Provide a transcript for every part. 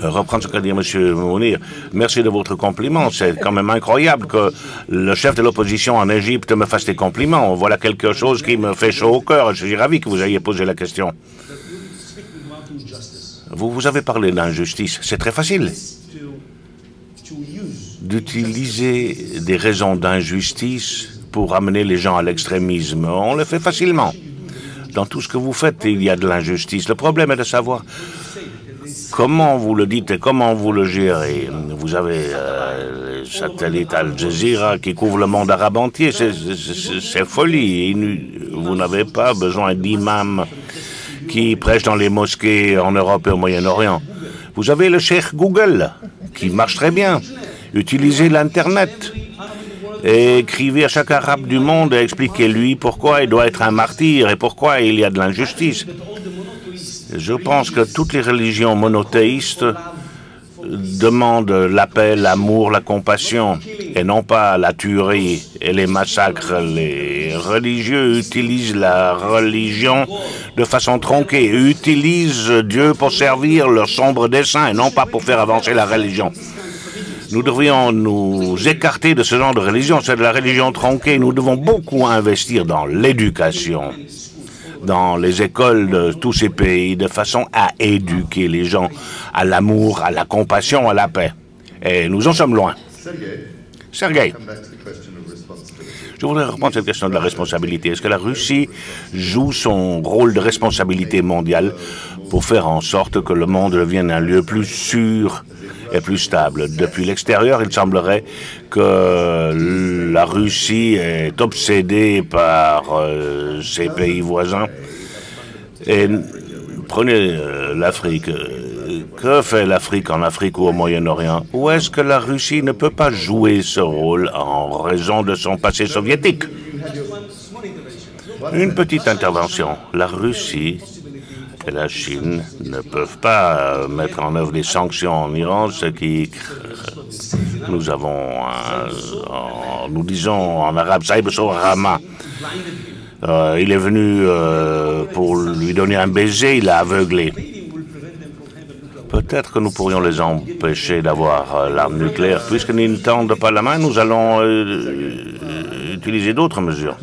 Reprendre ce qu'a dit M. Mounir. Merci de votre compliment. C'est quand même incroyable que le chef de l'opposition en Égypte me fasse des compliments. Voilà quelque chose qui me fait chaud au cœur. Je suis ravi que vous ayez posé la question. Vous avez parlé d'injustice. C'est très facile d'utiliser des raisons d'injustice pour amener les gens à l'extrémisme. On le fait facilement. Dans tout ce que vous faites, il y a de l'injustice. Le problème est de savoir comment vous le dites et comment vous le gérez. Vous avez le satellite Al Jazeera qui couvre le monde arabe entier. C'est folie. Vous n'avez pas besoin d'imams qui prêchent dans les mosquées en Europe et au Moyen-Orient. Vous avez le cheikh Google qui marche très bien. Utilisez l'Internet. Et écrivez à chaque arabe du monde et expliquez-lui pourquoi il doit être un martyr et pourquoi il y a de l'injustice. Je pense que toutes les religions monothéistes demandent la paix, l'amour, la compassion, et non pas la tuerie et les massacres. Les religieux utilisent la religion de façon tronquée, utilisent Dieu pour servir leur sombre dessein et non pas pour faire avancer la religion. Nous devrions nous écarter de ce genre de religion. C'est de la religion tronquée. Nous devons beaucoup investir dans l'éducation, dans les écoles de tous ces pays, de façon à éduquer les gens à l'amour, à la compassion, à la paix. Et nous en sommes loin. Sergueï, je voudrais reprendre cette question de la responsabilité. Est-ce que la Russie joue son rôle de responsabilité mondiale pour faire en sorte que le monde devienne un lieu plus sûr et plus stable? Depuis l'extérieur, il semblerait que la Russie est obsédée par ses pays voisins. Et prenez l'Afrique. Que fait l'Afrique en Afrique ou au Moyen-Orient? Où est-ce que la Russie ne peut pas jouer ce rôle en raison de son passé soviétique? Une petite intervention. La Russie et la Chine ne peuvent pas mettre en œuvre des sanctions en Iran, ce qui nous avons, nous disons en arabe, Saïb Sourama. Il est venu pour lui donner un baiser, il l'a aveuglé. Peut-être que nous pourrions les empêcher d'avoir l'arme nucléaire. Puisqu'ils ne tendent pas la main, nous allons utiliser d'autres mesures.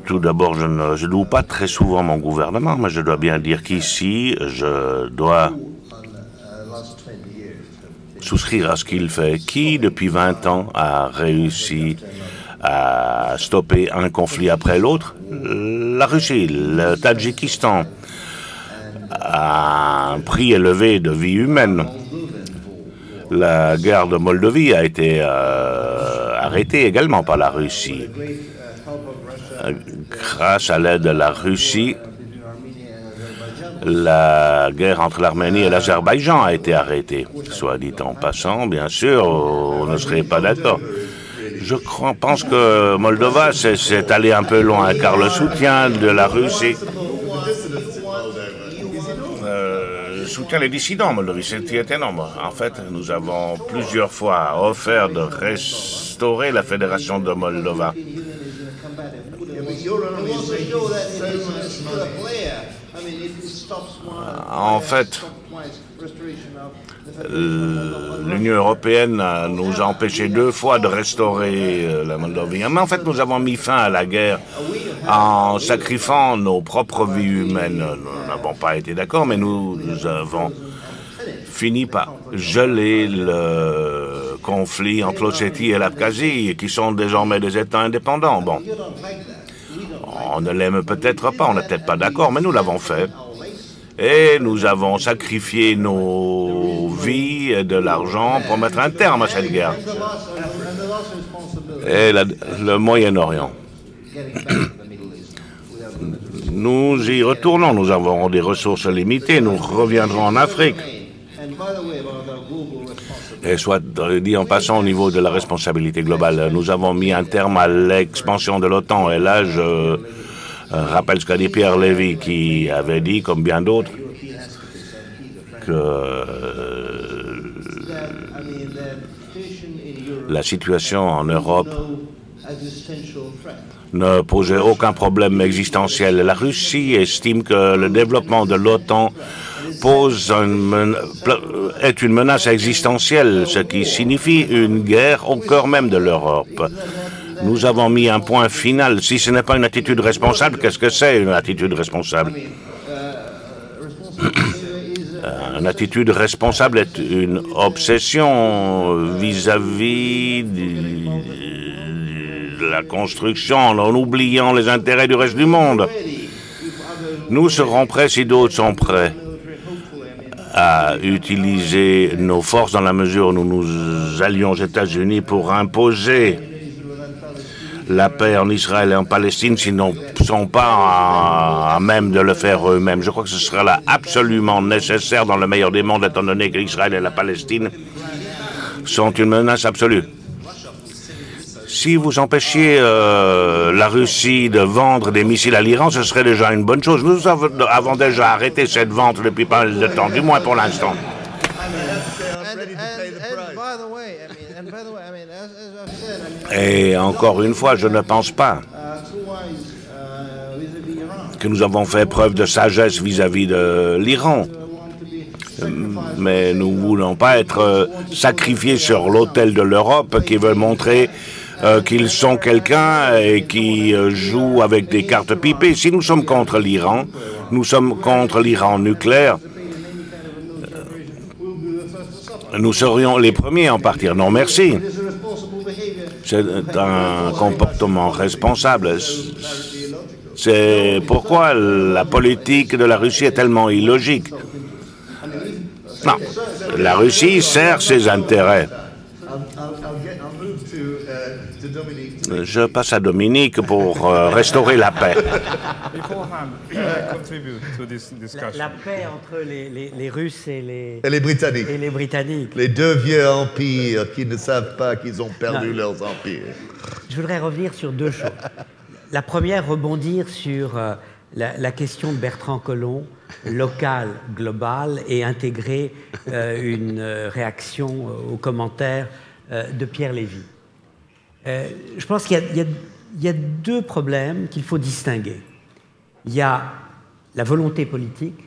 Tout d'abord, je ne loue pas très souvent mon gouvernement, mais je dois bien dire qu'ici, je dois souscrire à ce qu'il fait. Qui, depuis 20 ans, a réussi à stopper un conflit après l'autre? La Russie, le Tadjikistan, à un prix élevé de vie humaine. La guerre de Moldavie a été arrêtée également par la Russie. Grâce à l'aide de la Russie, la guerre entre l'Arménie et l'Azerbaïdjan a été arrêtée. Soit dit en passant, bien sûr, on ne serait pas d'accord. Je pense que Moldova s'est allé un peu loin, car le soutien de la Russie soutient les dissidents en Moldavie. C'est énorme. En fait, nous avons plusieurs fois offert de restaurer la Fédération de Moldova. En fait, l'Union européenne nous a empêché 2 fois de restaurer la Moldavie. Mais en fait, nous avons mis fin à la guerre en sacrifiant nos propres vies humaines. Nous n'avons pas été d'accord, mais nous avons fini par geler le conflit entre l'Ossétie et l'Abkhazie, qui sont désormais des États indépendants. Bon, on ne l'aime peut-être pas, on n'est peut-être pas d'accord, mais nous l'avons fait. Et nous avons sacrifié nos vies et de l'argent pour mettre un terme à cette guerre. Et le Moyen-Orient. Nous y retournons, nous avons des ressources limitées, nous reviendrons en Afrique. Et soit dit en passant au niveau de la responsabilité globale, nous avons mis un terme à l'expansion de l'OTAN. Et là, je rappelle ce qu'a dit Pierre Lévy, qui avait dit, comme bien d'autres, que la situation en Europe ne posait aucun problème existentiel. La Russie estime que le développement de l'OTAN est une menace existentielle, ce qui signifie une guerre au cœur même de l'Europe. Nous avons mis un point final. Si ce n'est pas une attitude responsable, qu'est-ce que c'est une attitude responsable? Une attitude responsable est une obsession vis-à-vis de la construction en oubliant les intérêts du reste du monde. Nous serons prêts si d'autres sont prêts à utiliser nos forces dans la mesure où nous nous allions aux États-Unis pour imposer la paix en Israël et en Palestine s'ils ne sont pas à même de le faire eux-mêmes. Je crois que ce sera là absolument nécessaire dans le meilleur des mondes, étant donné que l'Israël et la Palestine sont une menace absolue. Si vous empêchiez la Russie de vendre des missiles à l'Iran, ce serait déjà une bonne chose. Nous avons déjà arrêté cette vente depuis pas mal de temps, du moins pour l'instant. Et encore une fois, je ne pense pas que nous avons fait preuve de sagesse vis-à-vis de l'Iran. Mais nous ne voulons pas être sacrifiés sur l'autel de l'Europe qui veut montrer qu'ils sont quelqu'un et qui jouent avec des cartes pipées. Si nous sommes contre l'Iran, nous sommes contre l'Iran nucléaire. Nous serions les premiers à en partir. Non, merci. C'est un comportement responsable. C'est pourquoi la politique de la Russie est tellement illogique. Non, la Russie sert ses intérêts. Je passe à Dominique pour restaurer la paix. La paix entre les Russes et les Britanniques. Et les Britanniques. Les deux vieux empires qui ne savent pas qu'ils ont perdu leurs empires. Je voudrais revenir sur deux choses. La première, rebondir sur la question de Bertrand Collomb, local, global, et intégrer une réaction aux commentaires de Pierre Lévy. Je pense qu'il y a deux problèmes qu'il faut distinguer. Il y a la volonté politique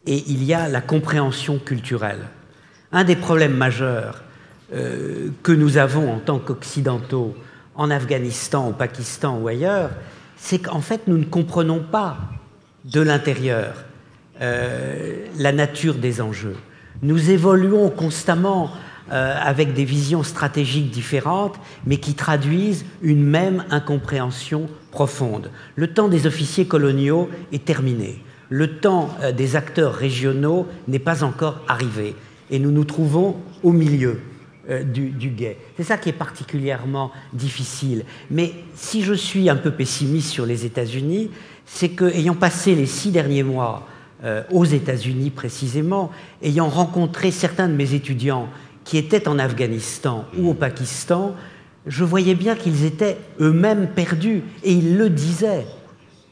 et il y a la compréhension culturelle. Un des problèmes majeurs que nous avons en tant qu'Occidentaux en Afghanistan, au Pakistan ou ailleurs, c'est qu'en fait nous ne comprenons pas de l'intérieur la nature des enjeux. Nous évoluons constamment avec des visions stratégiques différentes, mais qui traduisent une même incompréhension profonde. Le temps des officiers coloniaux est terminé. Le temps des acteurs régionaux n'est pas encore arrivé. Et nous nous trouvons au milieu du gué. C'est ça qui est particulièrement difficile. Mais si je suis un peu pessimiste sur les États-Unis, c'est que, ayant passé les 6 derniers mois aux États-Unis précisément, ayant rencontré certains de mes étudiants qui étaient en Afghanistan ou au Pakistan, je voyais bien qu'ils étaient eux-mêmes perdus, et ils le disaient.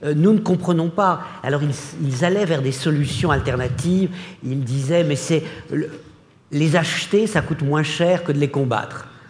Nous ne comprenons pas. Alors ils allaient vers des solutions alternatives, ils disaient, mais les acheter, ça coûte moins cher que de les combattre.